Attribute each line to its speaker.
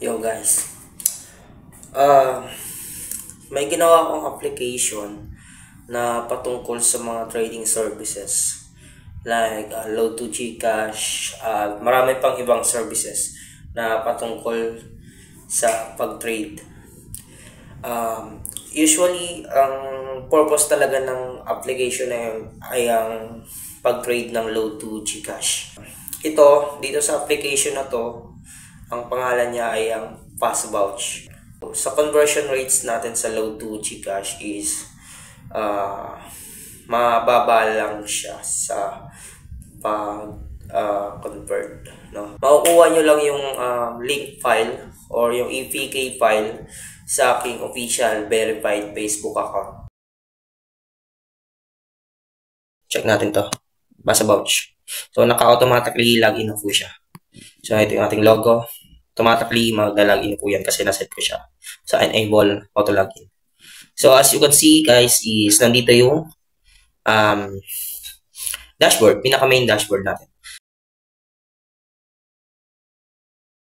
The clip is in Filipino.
Speaker 1: Yo guys, uh, may ginawa akong application na patungkol sa mga trading services like load to Gcash at marami pang ibang services na patungkol sa pag-trade. Usually, ang purpose talaga ng application na yun ay ang pag-trade ng load to Gcash. Dito sa application na to, ang pangalan niya ay ang Fast Vouch. Sa conversion rates natin sa load to Gcash is mababa lang siya sa pag-convert. No? Makukuha nyo lang yung link file or yung APK file sa aking official verified Facebook account. Check natin to. Fast Vouch. So, naka-automatically login na po siya. So, ito yung ating logo. Automatically mag-login po yan kasi naset ko siya sa enable auto login. So as you can see guys is nandito yung dashboard, pinaka main dashboard natin.